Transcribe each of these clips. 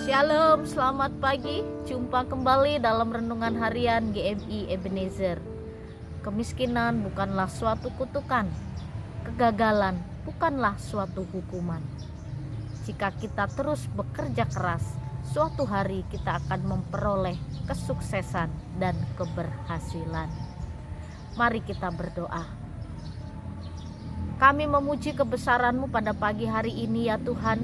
Shalom, selamat pagi. Jumpa kembali dalam renungan harian GMI Ebenezer. Kemiskinan bukanlah suatu kutukan. Kegagalan bukanlah suatu hukuman. Jika kita terus bekerja keras, suatu hari kita akan memperoleh kesuksesan dan keberhasilan. Mari kita berdoa. Kami memuji kebesaran-Mu pada pagi hari ini ya Tuhan,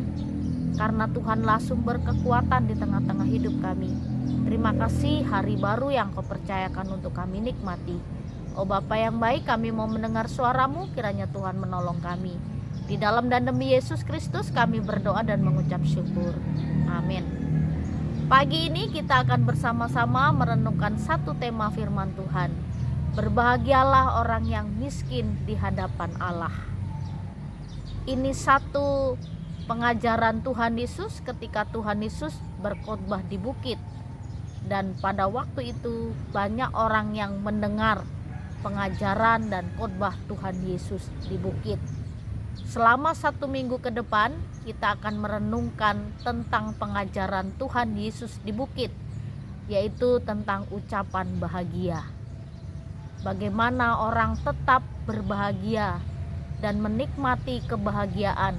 karena Tuhanlah sumber kekuatan di tengah-tengah hidup kami. Terima kasih hari baru yang Kau percayakan untuk kami nikmati. Oh Bapa yang baik, kami mau mendengar suara-Mu, kiranya Tuhan menolong kami. Di dalam dan demi Yesus Kristus kami berdoa dan mengucap syukur. Amin. Pagi ini kita akan bersama-sama merenungkan satu tema firman Tuhan. Berbahagialah orang yang miskin di hadapan Allah. Ini satu pengajaran Tuhan Yesus ketika Tuhan Yesus berkhotbah di bukit. Dan pada waktu itu banyak orang yang mendengar pengajaran dan khotbah Tuhan Yesus di bukit. Selama 1 minggu ke depan kita akan merenungkan tentang pengajaran Tuhan Yesus di bukit, yaitu tentang ucapan bahagia. Bagaimana orang tetap berbahagia dan menikmati kebahagiaan.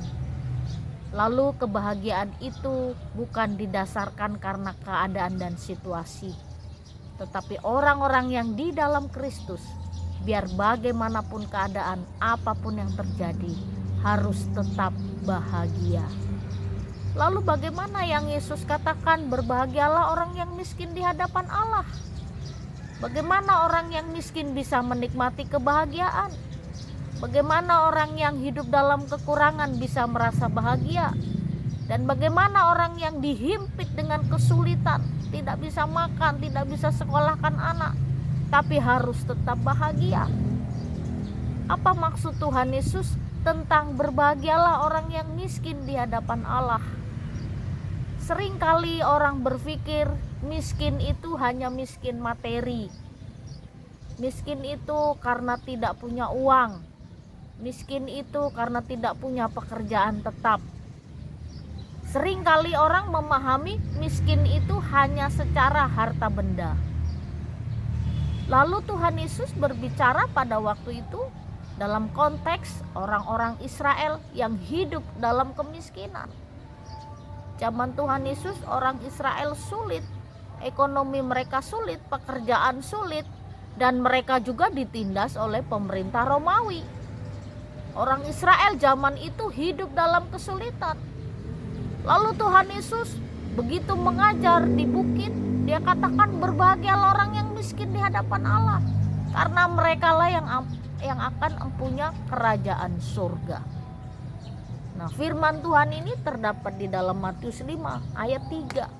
Lalu kebahagiaan itu bukan didasarkan karena keadaan dan situasi, tetapi orang-orang yang di dalam Kristus, biar bagaimanapun keadaan, apapun yang terjadi, harus tetap bahagia. Lalu bagaimana yang Yesus katakan, berbahagialah orang yang miskin di hadapan Allah? Bagaimana orang yang miskin bisa menikmati kebahagiaan? Bagaimana orang yang hidup dalam kekurangan bisa merasa bahagia? Dan bagaimana orang yang dihimpit dengan kesulitan, tidak bisa makan, tidak bisa sekolahkan anak, tapi harus tetap bahagia? Apa maksud Tuhan Yesus tentang berbahagialah orang yang miskin di hadapan Allah? Seringkali orang berpikir miskin itu hanya miskin materi. Miskin itu karena tidak punya uang. Miskin itu karena tidak punya pekerjaan tetap. Seringkali orang memahami miskin itu hanya secara harta benda. Lalu Tuhan Yesus berbicara pada waktu itu dalam konteks orang-orang Israel yang hidup dalam kemiskinan. Zaman Tuhan Yesus orang Israel sulit, ekonomi mereka sulit, pekerjaan sulit, dan mereka juga ditindas oleh pemerintah Romawi. Orang Israel zaman itu hidup dalam kesulitan. Lalu Tuhan Yesus begitu mengajar di bukit, dia katakan berbahagialah orang yang miskin di hadapan Allah, karena mereka lah yang akan mempunyai kerajaan surga. Nah, firman Tuhan ini terdapat di dalam Matius 5 ayat 3.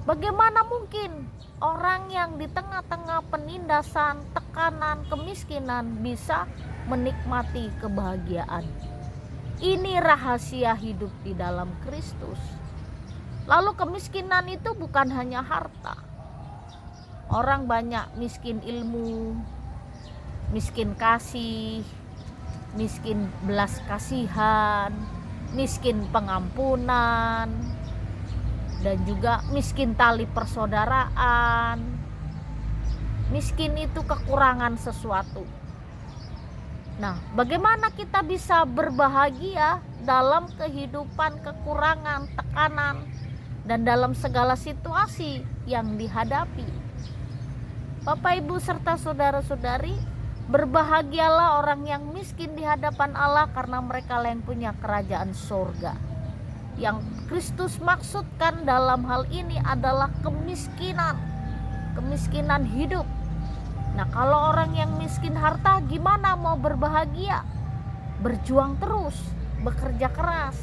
Bagaimana mungkin orang yang di tengah-tengah penindasan, tekanan, kemiskinan bisa menikmati kebahagiaan? Ini rahasia hidup di dalam Kristus. Lalu kemiskinan itu bukan hanya harta. Orang banyak miskin ilmu, miskin kasih, miskin belas kasihan, miskin pengampunan, dan juga miskin tali persaudaraan. Miskin itu kekurangan sesuatu. Nah, bagaimana kita bisa berbahagia dalam kehidupan kekurangan, tekanan, dan dalam segala situasi yang dihadapi? Bapak, Ibu, serta saudara-saudari, berbahagialah orang yang miskin di hadapan Allah, karena mereka yang punya kerajaan surga. Yang Kristus maksudkan dalam hal ini adalah kemiskinan hidup. Nah, kalau orang yang miskin harta gimana mau berbahagia? Berjuang terus, bekerja keras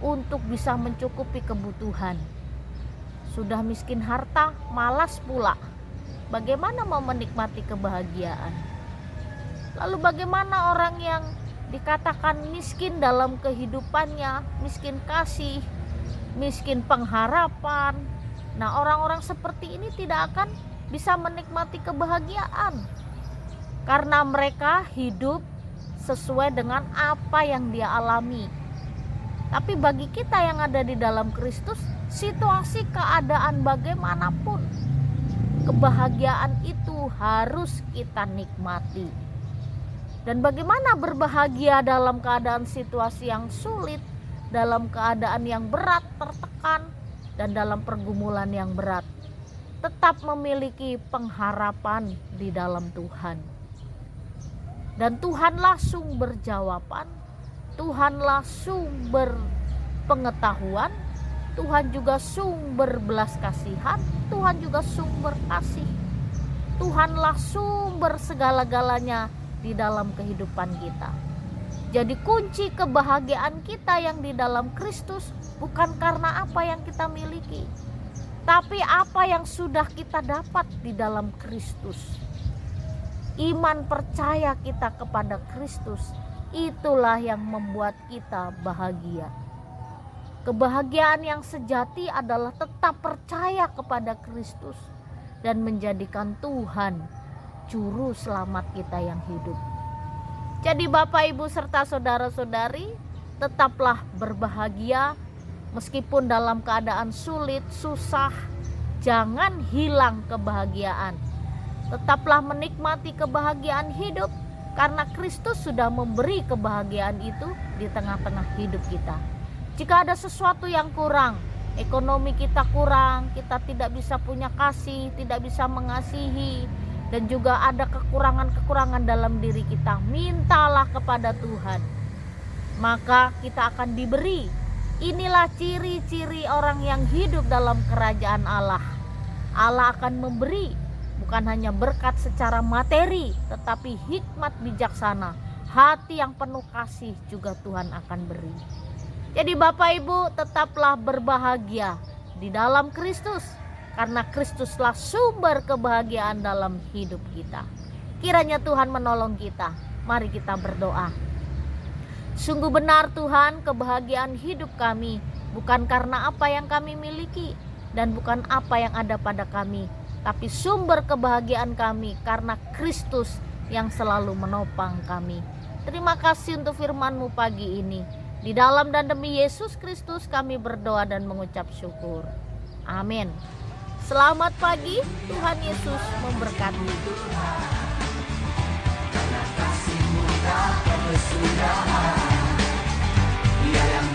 untuk bisa mencukupi kebutuhan. Sudah miskin harta, malas pula. Bagaimana mau menikmati kebahagiaan? Lalu bagaimana orang yang dikatakan miskin dalam kehidupannya, miskin kasih, miskin pengharapan? Nah, orang-orang seperti ini tidak akan bisa menikmati kebahagiaan, karena mereka hidup sesuai dengan apa yang dia alami. Tapi bagi kita yang ada di dalam Kristus, situasi keadaan bagaimanapun, kebahagiaan itu harus kita nikmati. Dan bagaimana berbahagia dalam keadaan situasi yang sulit, dalam keadaan yang berat, tertekan, dan dalam pergumulan yang berat? Tetap memiliki pengharapan di dalam Tuhan. Dan Tuhanlah sumber jawaban, Tuhanlah sumber pengetahuan, Tuhan juga sumber belas kasihan, Tuhan juga sumber kasih. Tuhanlah sumber segala-galanya di dalam kehidupan kita. Jadi kunci kebahagiaan kita yang di dalam Kristus bukan karena apa yang kita miliki, tapi apa yang sudah kita dapat di dalam Kristus. Iman percaya kita kepada Kristus, itulah yang membuat kita bahagia. Kebahagiaan yang sejati adalah tetap percaya kepada Kristus dan menjadikan Tuhan juru selamat kita yang hidup. Jadi Bapak, Ibu, serta saudara-saudari, tetaplah berbahagia meskipun dalam keadaan sulit, susah. Jangan hilang kebahagiaan. Tetaplah menikmati kebahagiaan hidup, karena Kristus sudah memberi kebahagiaan itu di tengah-tengah hidup kita. Jika ada sesuatu yang kurang, ekonomi kita kurang, kita tidak bisa punya kasih, tidak bisa mengasihi, dan juga ada kekurangan-kekurangan dalam diri kita, mintalah kepada Tuhan. Maka kita akan diberi. Inilah ciri-ciri orang yang hidup dalam kerajaan Allah. Allah akan memberi bukan hanya berkat secara materi, tetapi hikmat bijaksana, hati yang penuh kasih juga Tuhan akan beri. Jadi Bapak Ibu, tetaplah berbahagia di dalam Kristus, karena Kristuslah sumber kebahagiaan dalam hidup kita. Kiranya Tuhan menolong kita. Mari kita berdoa. Sungguh benar Tuhan, kebahagiaan hidup kami bukan karena apa yang kami miliki dan bukan apa yang ada pada kami, tapi sumber kebahagiaan kami karena Kristus yang selalu menopang kami. Terima kasih untuk firman-Mu pagi ini. Di dalam dan demi Yesus Kristus kami berdoa dan mengucap syukur. Amin. Selamat pagi, Tuhan Yesus memberkati. Karena kasih-Mu tak berkesudahan, Dia yang